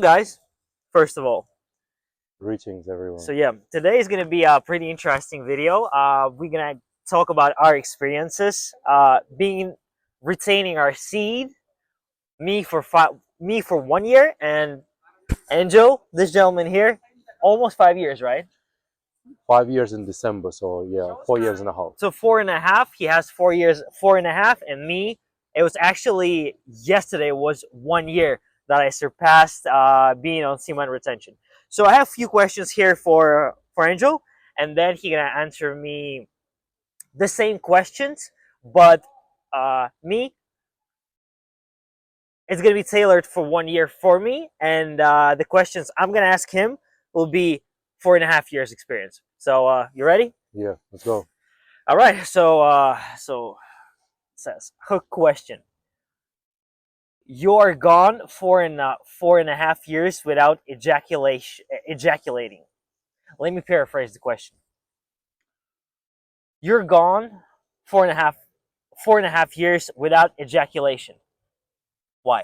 guys, first of all. Greetings, everyone. So yeah, today is gonna be a pretty interesting video. We're gonna talk about our experiences, being retaining our seed. Me for 1 year, and Angel, this gentleman here, almost 5 years, right? 5 years in December, so yeah, 4 years and a half. So 4.5. He has 4 years, 4.5, and me. It was actually yesterday was 1 year that I surpassed being on Seaman retention. So I have a few questions here for Angel, and then he gonna answer me the same questions, but me, it's gonna be tailored for 1 year for me, and the questions I'm gonna ask him will be 4.5 years experience. So you ready? Yeah, let's go. All right. So it says hook question. You're gone for 4.5 years without ejaculating. Let me paraphrase the question. You're gone 4.5 years without ejaculation. Why?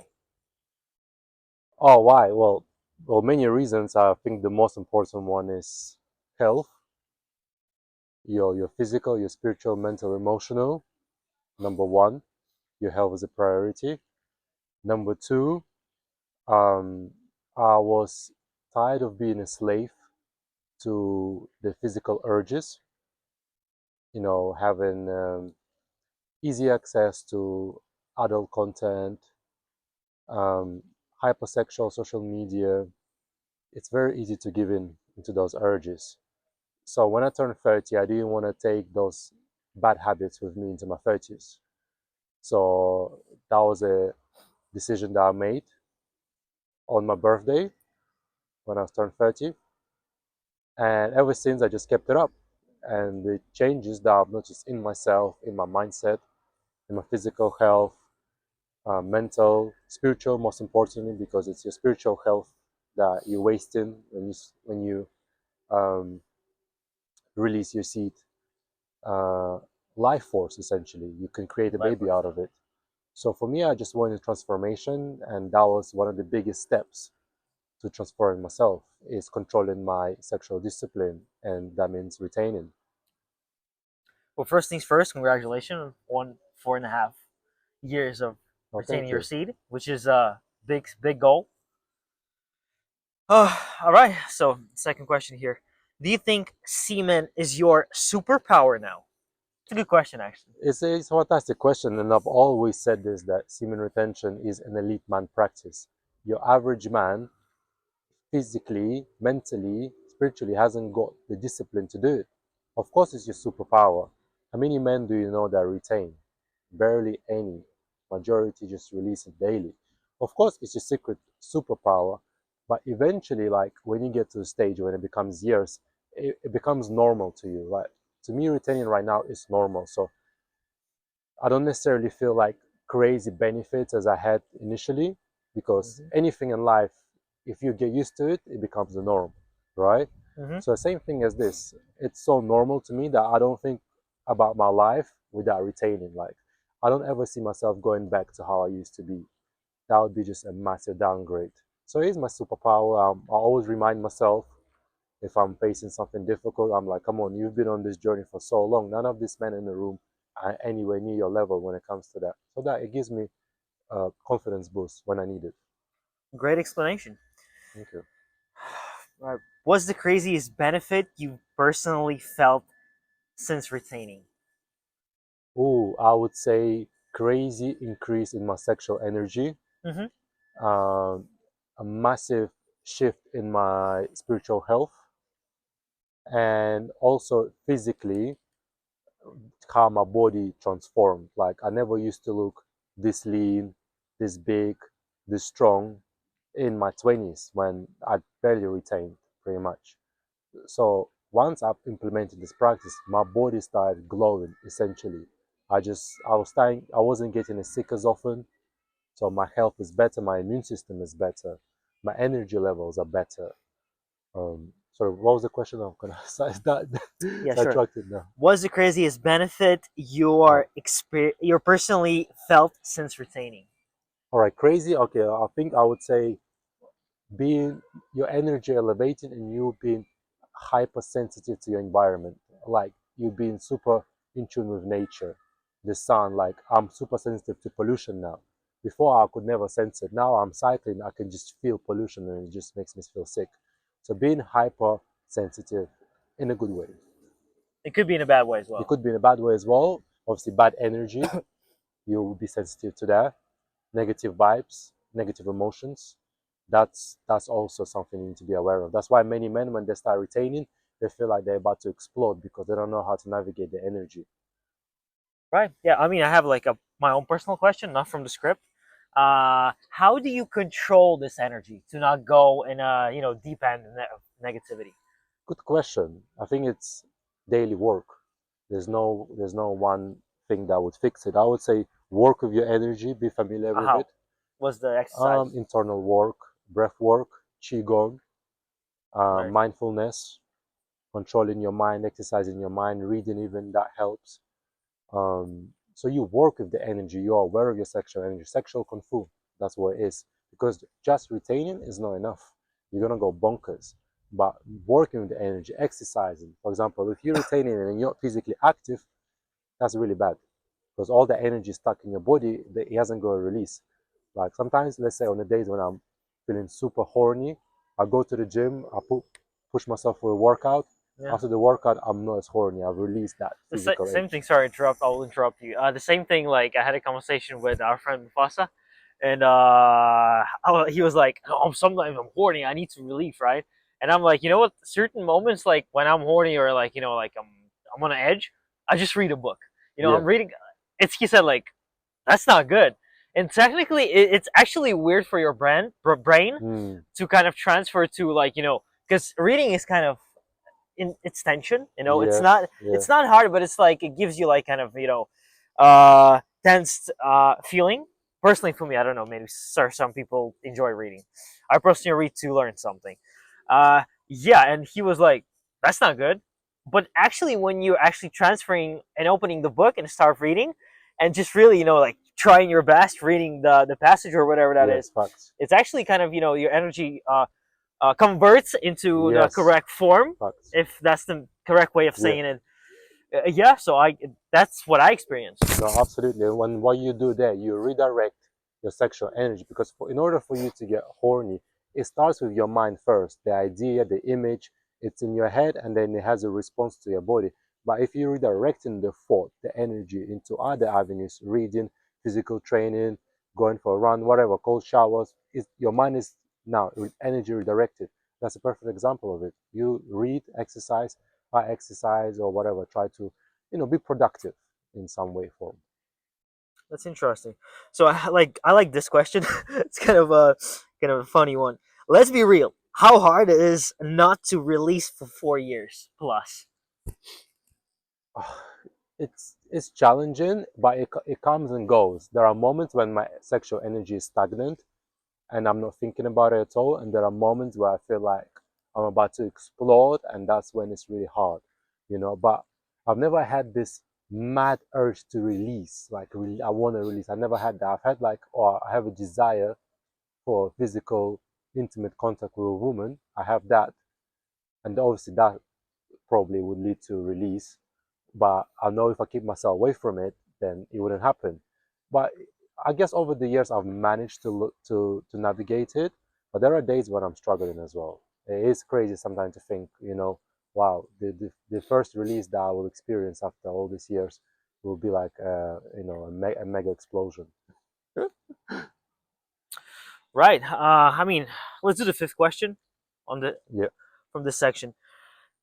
Oh, why? Well, many reasons. I think the most important one is health. Your physical, your spiritual, mental, emotional. Number one, your health is a priority. Number two, um, I was tired of being a slave to the physical urges. Having easy access to adult content, um, hypersexual social media. It's very easy to give in into those urges. So when I turned 30, I didn't want to take those bad habits with me into my 30s. So that was a decision that I made on my birthday when I was turned 30. And ever since, I just kept it up. And the changes that I've noticed in myself, in my mindset, in my physical health, mental, spiritual, most importantly, because it's your spiritual health that you're wasting when you um, release your seed uh, life force. Essentially, you can create a baby out of it. So for me, I just wanted transformation, and that was one of the biggest steps to transforming myself is controlling my sexual discipline, and that means retaining. Well, first things first. Congratulations on 4.5 years of Oh, retaining thank your you. seed, which is a big goal. All right. So second question here. Do you think semen is your superpower now? It's a good question, actually. It's a fantastic question, and I've always said this that semen retention is an elite man practice. Your average man, physically, mentally, spiritually, hasn't got the discipline to do it. Of course, it's your superpower. How many men do you know that retain? Barely any. Majority just release it daily. Of course, it's your secret superpower, but eventually, like when you get to a stage when it becomes years, it becomes normal to you. Like to me, retaining right now is normal. So I don't necessarily feel like crazy benefits as I had initially, because anything in life, if you get used to it, it becomes the norm, right? Mm-hmm. So same thing as this. It's so normal to me that I don't think about my life without retaining. Like I don't ever see myself going back to how I used to be. That would be just a massive downgrade. So it is my superpower. I always remind myself if I'm facing something difficult, I'm like, come on, you've been on this journey for so long. None of these men in the room are anywhere near your level when it comes to that. So that it gives me a confidence boost when I need it. Great explanation. Thank you. Right. What's the craziest benefit you personally felt since retaining? Oh, I would say crazy increase in my sexual energy, Mm-hmm. um, a massive shift in my spiritual health, and also physically how my body transformed. Like I never used to look this lean, this big, this strong in my 20s when I barely retained pretty much. So once I've implemented this practice, my body started glowing essentially. I wasn't getting sick as often. So my health is better, my immune system is better, my energy levels are better. So what was the question? I'm gonna that Yeah, sure. attracted now. What's the craziest benefit Oh. you're personally felt since retaining? All right, crazy. Okay, I think I would say being your energy elevating and you being hypersensitive to your environment, like you being super in tune with nature, the sun. Like I'm super sensitive to pollution now. Before I could never sense it. Now I'm cycling, I can just feel pollution and it just makes me feel sick. So being hypersensitive in a good way. It could be in a bad way as It well. could be in a bad way as well. Obviously, bad energy, you will be sensitive to that. Negative vibes, negative emotions. That's also something you need to be aware of. That's why many men, when they start retaining, they feel like they're about to explode because they don't know how to navigate the energy. Right. Yeah. I mean, I have like a my own personal question, not from the script. How do you control this energy to not go in a deep end negativity? Good question. I think it's daily work. There's no one thing that would fix it. I would say work with your energy, be familiar with How it. was the exercise? Internal work, breath work, qigong, Right. mindfulness, controlling your mind, exercising your mind, reading even that helps. So you work with the energy. You are aware of your sexual energy. Sexual kung fu. That's what it is. Because just retaining is not enough. You're gonna go bonkers. But working with the energy, exercising. For example, if you're retaining and you're physically active, that's really bad. Because all the energy is stuck in your body, it hasn't got a release. Like sometimes, let's say on the days when I'm feeling super horny, I go to the gym, push myself for a workout. Yeah. After the workout, I'm not as horny. I've released that The physical same edge. thing. Sorry, interrupt. I will interrupt you. The same thing. Like I had a conversation with our friend Mufasa, and he was like, "Oh, sometimes I'm horny. I need to relief, right?" And I'm like, you know what? Certain moments, like when I'm horny or like like I'm on an edge, I just read a book. Yeah. I'm reading. It's he said like that's not good. And technically, it's actually weird for your brain Mm. to kind of transfer to like because reading is kind of in its tension. It's Yeah. not Yeah. it's not hard, but it's like it gives you like kind of tensed feeling. Personally, for me, I don't know. Maybe some people enjoy reading. I personally read to learn something. Yeah, and he was like, "That's not good." But actually, when you're actually transferring and opening the book and start reading, and just really like trying your best reading the passage or whatever that Yes. is, Facts. it's actually kind of your energy converts into the Yes. correct form, Facts. if that's the correct way of Yeah. saying it. Yeah, so I that's what I experienced. No, absolutely. When what you do there, you redirect your sexual energy because in order for you to get horny, it starts with your mind first. The idea, the image, it's in your head, and then it has a response to your body. But if you're redirecting the thought, the energy into other avenues, reading, physical training, going for a run, whatever, cold showers, your mind is now energy redirected. That's a perfect example of it. You read, exercise, I exercise or whatever. Try to, be productive in some way form. That's interesting. So I like this question. It's kind of a funny one. Let's be real. How hard it is not to release for 4 years plus. It's challenging, but it comes and goes. There are moments when my sexual energy is stagnant and I'm not thinking about it at all, and there are moments where I feel like I'm about to explode, and that's when it's really hard. But I've never had this mad urge to release, like I want to release. I never had that. I've had like, or I have a desire for physical, intimate contact with a woman. I have that, and obviously that probably would lead to release. But I know if I keep myself away from it, then it wouldn't happen. But I guess over the years I've managed to look to navigate it. But there are days when I'm struggling as well. It is crazy sometimes to think, wow, the first release that I will experience after all these years will be like a mega explosion. Right. I mean, let's do the fifth question on the Yeah. from this section.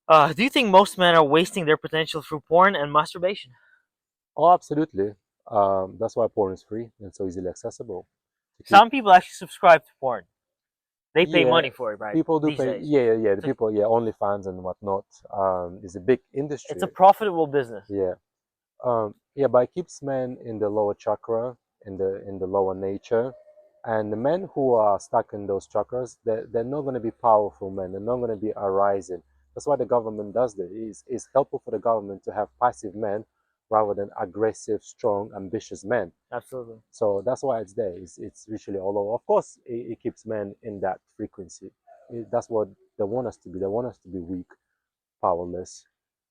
Do you think most men are wasting their potential through porn and masturbation? Oh, absolutely. That's why porn is free and so easily accessible to keep. Some people actually subscribe to porn. They pay Yeah, money for it, right? people do These pay. days, Yeah, yeah, yeah. The it's a, people, yeah, OnlyFans and whatnot, is a big it's a industry. profitable business. Yeah, yeah, but it keeps men in the lower chakra, in the lower nature, and the men who are stuck in those chakras, they're not going to be powerful men. They're not going to be arising. That's why the government does this. It's helpful for the government to have passive men rather than aggressive, strong, ambitious men. Absolutely. So that's why it's there. It's literally all over. Of course, it keeps men in that frequency. That's what they want us to be. They want us to be weak, powerless,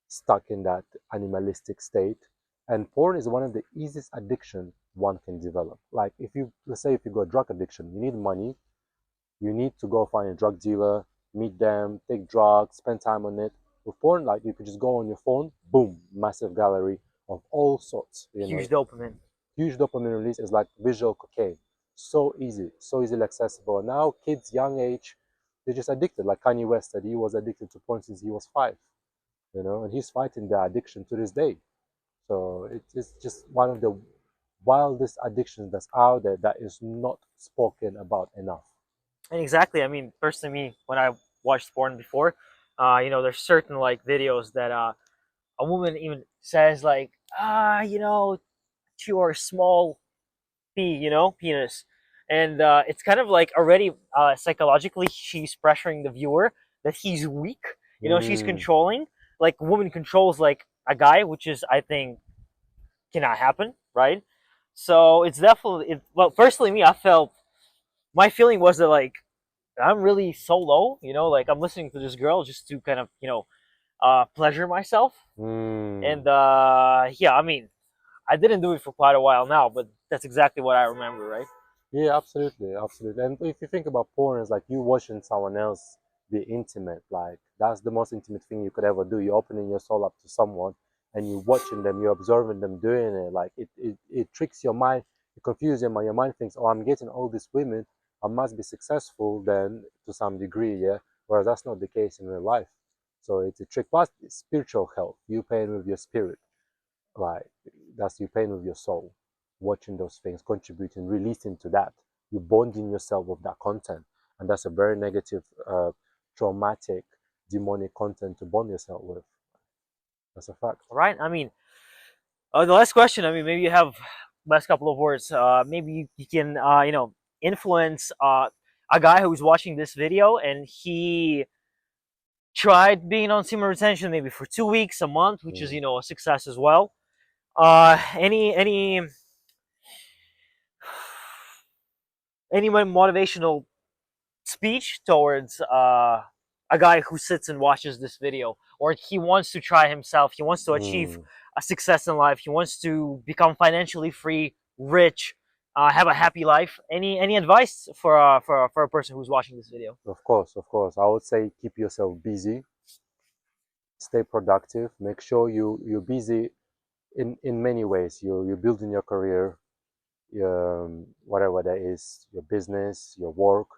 stuck in that animalistic state. And porn is one of the easiest addiction one can develop. Like if you, let's say if you got drug addiction, you need money, you need to go find a drug dealer, meet them, take drugs, spend time on it. With porn, like you could just go on your phone, boom, massive gallery of all sorts. Huge dopamine. Huge dopamine release is like visual cocaine. So easy, so easily accessible. Now kids, young age, they're just addicted. Like Kanye West said, he was addicted to porn since he was 5. And he's fighting the addiction to this day. So it's just one of the wildest addictions that's out there that is not spoken about enough. And exactly, I mean, personally, me when I watched porn before, there's certain like videos that a woman even says like, your small penis, and it's kind of like already psychologically she's pressuring the viewer that he's weak. She's Mm, controlling, like woman controls like a guy, which is I think cannot happen, right? So it's definitely well. Personally, me, I felt my feeling was that like I'm really so low, like I'm listening to this girl just to kind of pleasure myself, mm. and yeah, I mean I didn't do it for quite a while now, but that's exactly what I remember, right? Yeah, absolutely, absolutely. And if you think about porn, it's like you watching someone else be intimate. Like that's the most intimate thing you could ever do. You're opening your soul up to someone, and you're watching them, you're observing them doing it. Like it tricks your mind, it confuses your mind. Your mind thinks, "Oh, I'm getting all these women. I must be successful then to some degree." Yeah, whereas that's not the case in real life. So it's a trick. Plus, it's spiritual health. You paying with your spirit. Like that's you playing with your soul, watching those things, contributing, releasing to that. You bonding yourself with that content, and that's a very negative, traumatic, demonic content to bond yourself with. That's a fact. Right? I mean, the last question. I mean, maybe you have last couple of words. Maybe you can, influence a guy who's watching this video and he tried being on semen retention maybe for 2 weeks, a month, which is Mm. a success as well. Any motivational speech towards a guy who sits and watches this video, or he wants to try himself, he wants to achieve Mm. a success in life, he wants to become financially free, rich, have a happy life. Any advice for a person who's watching this video? Of course, of course. I would say keep yourself busy, stay productive, make sure you're busy in many ways. You're building your career, whatever that is, your business, your work,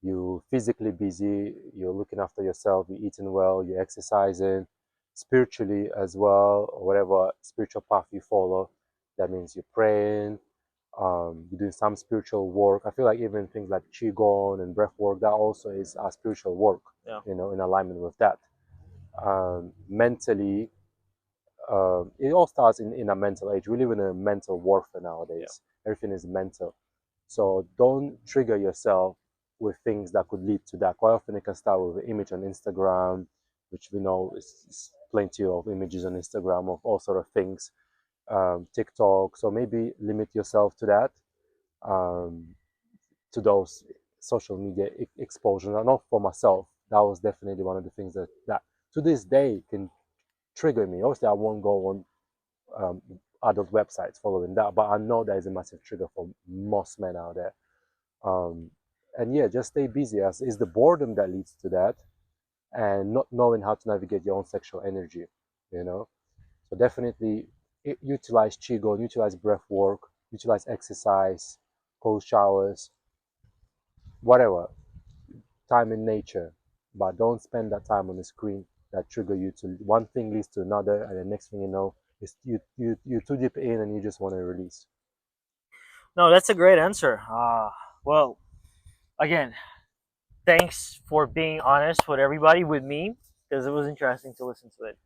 you physically busy, you're looking after yourself, you're eating well, you're exercising, spiritually as well, or whatever spiritual path you follow. That means you're praying, you're doing some spiritual work. I feel like even things like qigong and breath work, that also is a spiritual work, Yeah. in alignment with that. Mentally, it all starts in a mental age. We live in a mental warfare Yeah. nowadays. Everything is mental. So don't trigger yourself with things that could lead to that. Quite often it can start with an image on Instagram, which we know is plenty of images on Instagram of all sort of things. TikTok. So maybe limit yourself to that, um, to those social media exposure. And not for myself. That was definitely one of the things that to this day can trigger me. Obviously, I won't go on um, adult websites following that, but I know that is a massive trigger for most men out there. Um, and yeah, just stay busy. As is the boredom that leads to that, and not knowing how to navigate your own sexual energy. You know, so definitely utilize qigong, utilize breath work, utilize exercise, cold showers, whatever time in nature, but don't spend that time on the screen that trigger you to one thing leads to another, and the next thing you know, is you're too deep in and you just want to release. No, that's a great answer. Well, again, thanks for being honest with everybody, with me, because it was interesting to listen to it.